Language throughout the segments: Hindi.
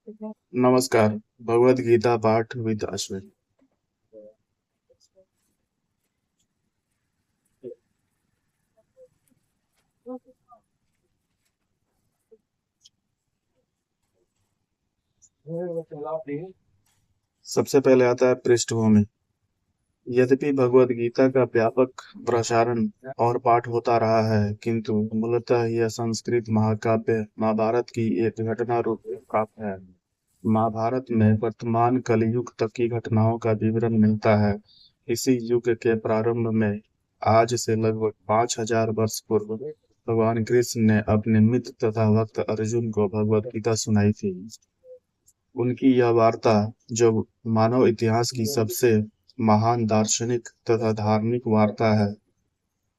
नमस्कार। भगवत गीता पाठ विद अश्विन। सबसे पहले आता है पृष्ठभूमि। यद्यपि भगवत गीता का व्यापक प्रसारण और पाठ होता रहा है, किंतु मूलतः यह संस्कृत महाकाव्य महाभारत की एक घटना रूप काव्य है। महाभारत में वर्तमान कलयुग तक की घटनाओं का विवरण मिलता है। इसी युग के प्रारंभ में, आज से लगभग 5,000 वर्ष पूर्व, भगवान कृष्ण ने अपने मित्र तथा भक्त अर्जुन को भगवत गीता सुनाई थी। उनकी यह वार्ता, जो मानव इतिहास की सबसे महान दार्शनिक तथा धार्मिक वार्ता है,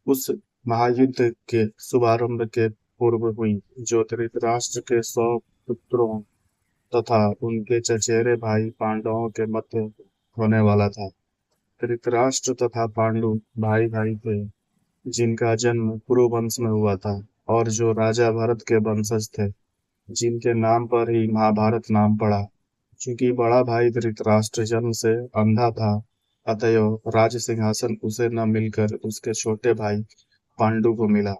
उस महायुद्ध के शुभारंभ के पूर्व हुई, जो धृतराष्ट्र के 100 पुत्रों तथा उनके चचेरे भाई पांडवों के मध्य होने वाला था। धृतराष्ट्र तथा पांडु भाई भाई थे, जिनका जन्म कुरु वंश में हुआ था, और जो राजा भरत के वंशज थे, जिनके नाम पर ही महाभारत नाम पड़ा। चूंकि बड़ा भाई धृतराष्ट्र जन्म से अंधा था, अतएव राज सिंहासन उसे न मिलकर उसके छोटे भाई पांडु को मिला।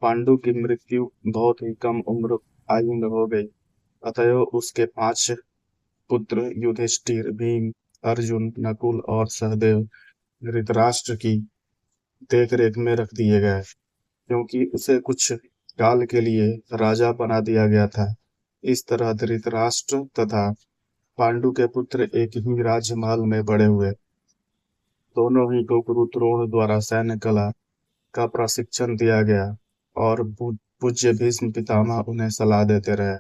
पांडु की मृत्यु बहुत ही कम उम्र आयु में हो गई, अतएव उसके 5 पुत्र युधिष्ठिर, भीम, अर्जुन, नकुल और सहदेव धृतराष्ट्र की देखरेख में रख दिए गए, क्योंकि उसे कुछ काल के लिए राजा बना दिया गया था। इस तरह धृतराष्ट्र तथा पांडु के पुत्र एक ही राजमहल में बड़े हुए। दोनों ही को गुरु द्रोण द्वारा सैन्य कला का प्रशिक्षण दिया गया, और पूज्य भीष्म पितामह उन्हें सलाह देते रहे।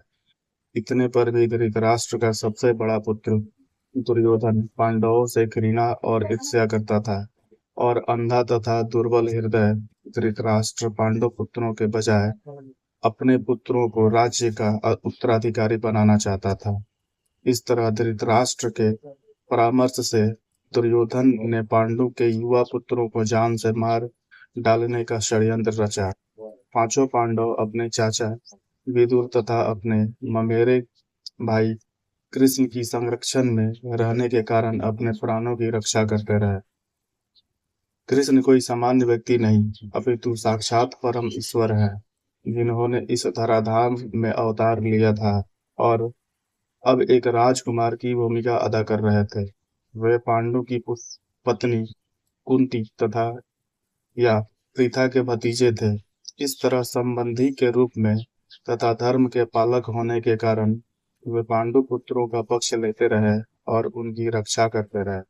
इतने पर भी धृतराष्ट्र का सबसे बड़ा पुत्र दुर्योधन पांडवों से घृणा और ईर्ष्या करता था, और अंधा तथा दुर्बल हृदय धृतराष्ट्र पांडव पुत्रों के बजाय अपने पुत्रों को राज्य का उत्तराधिकारी बनाना चाहता था। इस तरह धृतराष्ट्र के परामर्श से दुर्योधन ने पांडु के युवा पुत्रों को जान से मार डालने का षड्यंत्र रचा। 5 पांडव अपने चाचा विदुर तथा अपने ममेरे भाई कृष्ण की संरक्षण में रहने के कारण अपने प्राणों की रक्षा करते रहे। कृष्ण कोई सामान्य व्यक्ति नहीं, अपितु साक्षात परम ईश्वर है, जिन्होंने इस धराधाम में अवतार लिया था, और अब एक राजकुमार की भूमिका अदा कर रहे थे। वे पांडु की पत्नी कुंती तथा या प्रीता के भतीजे थे। इस तरह संबंधी के रूप में तथा धर्म के पालक होने के कारण वे पांडु पुत्रों का पक्ष लेते रहे और उनकी रक्षा करते रहे।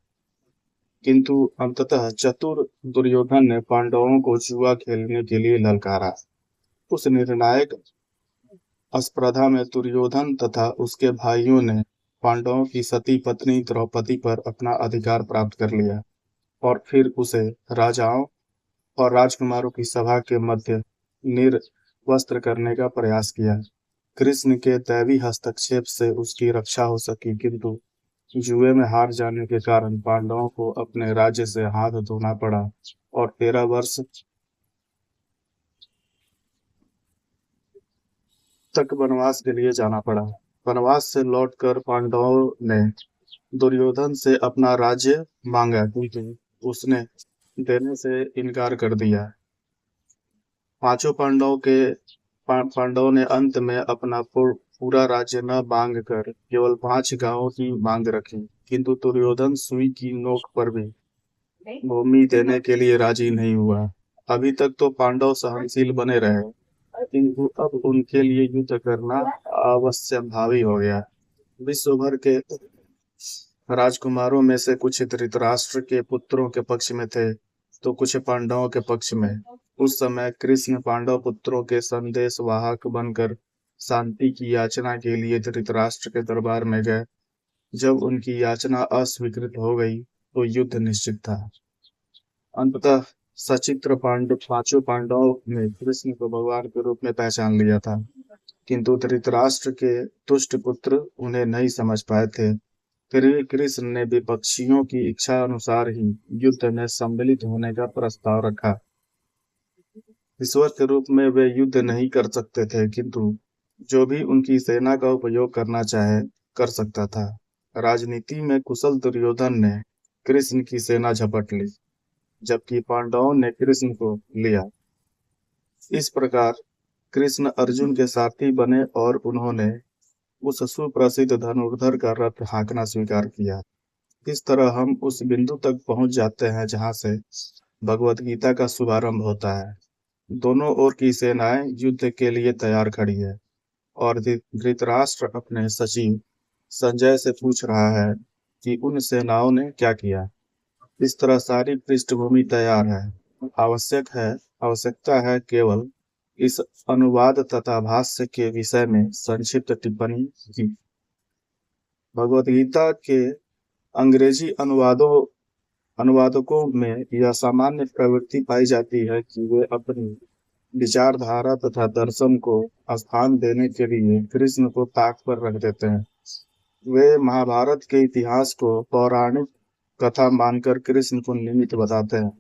किंतु अंततः चतुर दुर्योधन ने पांडवों को जुआ खेलने के लिए ललकारा। उस निर्णायक स्पर्धा में दुर्योधन तथा उसके भाइयों ने पांडवों की सती पत्नी द्रौपदी पर अपना अधिकार प्राप्त कर लिया, और फिर उसे राजाओं और राजकुमारों की सभा के मध्य निर्वस्त्र करने का प्रयास किया। कृष्ण के दैवी हस्तक्षेप से उसकी रक्षा हो सकी, किंतु जुए में हार जाने के कारण पांडवों को अपने राज्य से हाथ धोना पड़ा, और 13 वर्ष तक वनवास के लिए जाना पड़ा। वनवास से लौटकर पांडवों ने दुर्योधन से अपना राज्य मांगा, किंतु उसने देने से इनकार कर दिया। 5 पांडवों के पांडवों ने अंत में अपना पूरा राज्य न मांग कर केवल 5 गांवों की मांग रखी, किंतु दुर्योधन सुई की नोक पर भी भूमि देने के लिए राजी नहीं हुआ। अभी तक तो पांडव सहनशील बने रहे, किंतु अब उनके लिए युद्ध करना आवश्यक भावी हो गया। विश्व भर के राजकुमारों में से कुछ धृतराष्ट्र के पुत्रों के पक्ष में थे, तो कुछ पांडवों के पक्ष में। उस समय कृष्ण पांडव पुत्रों के संदेश वाहक बनकर शांति की याचना के लिए धृतराष्ट्र के दरबार में गए। जब उनकी याचना अस्वीकृत हो गई, तो युद्ध निश्चित था। अंततः सचित्र 5 पांडवों ने कृष्ण को भगवान के रूप में पहचान लिया था, किंतु धृतराष्ट्र के दुष्ट पुत्र उन्हें नहीं समझ पाए थे। फिर भी कृष्ण ने विपक्षियों की इच्छा अनुसार ही युद्ध में सम्मिलित होने का प्रस्ताव रखा। ईश्वर के रूप में वे युद्ध नहीं कर सकते थे, किंतु जो भी उनकी सेना का उपयोग करना चाहे, कर सकता था। राजनीति में कुशल दुर्योधन ने कृष्ण की सेना झपट ली, जबकि पांडवों ने कृष्ण को लिया। इस प्रकार कृष्ण अर्जुन के साथी बने और उन्होंने उस सुप्रसिद्ध धनुर्धर का रथ हाँकना स्वीकार किया। इस तरह हम उस बिंदु तक पहुंच जाते हैं जहां से भगवत गीता का शुभारंभ होता है। दोनों ओर की सेनाएं युद्ध के लिए तैयार खड़ी है और धृतराष्ट्र अपने सचिव संजय से पूछ रहा है कि उन सेनाओं ने क्या किया। इस तरह सारी पृष्ठभूमि तैयार है। आवश्यकता है केवल इस अनुवाद तथा भाष्य के विषय में संक्षिप्त टिप्पणी की। भगवत गीता के अंग्रेजी अनुवादकों में यह सामान्य प्रवृत्ति पाई जाती है कि वे अपनी विचारधारा तथा दर्शन को स्थान देने के लिए कृष्ण को ताक पर रख देते हैं। वे महाभारत के इतिहास को पौराणिक कथा मानकर कृष्ण को निमित्त बताते हैं।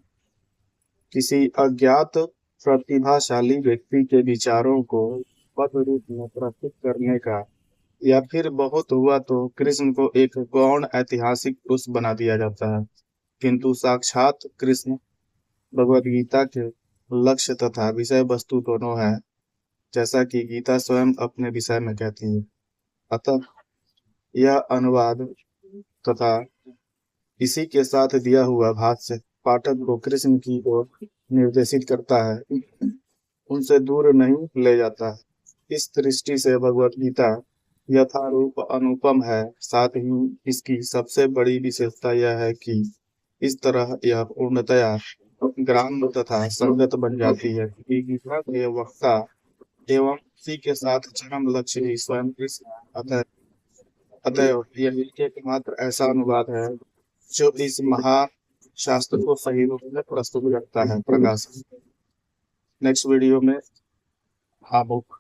किसी अज्ञात प्रतिभाशाली व्यक्ति के विचारों को पद रूप में प्रस्तुत करने का या फिर बहुत हुआ तो कृष्ण को एक गौण ऐतिहासिक पुरुष बना दिया जाता है, किंतु साक्षात कृष्ण भगवद गीता के लक्ष्य तथा विषय वस्तु दोनों है, जैसा कि गीता स्वयं अपने विषय में कहती है। अतः यह अनुवाद तथा इसी के साथ दिया हुआ भाष्य पाठक को कृष्ण की ओर निर्देशित करता है, उनसे दूर नहीं ले जाता। इस दृष्टि से भगवत गीता यथारूप अनुपम है। साथ ही इसकी सबसे बड़ी विशेषता यह है कि इस तरह यह पूर्णतया ग्राम्य तथा संगत बन जाती है कि गीता के वक्ता एवं उसी के साथ चरम लक्ष्य ही स्वयं कृष्ण। अतएव यह एकमात्र ऐसा अनुवाद है जो इस महाशास्त्र को सही रूप में प्रस्तुत करता है। प्रकाश नेक्स्ट वीडियो में हाँ बुक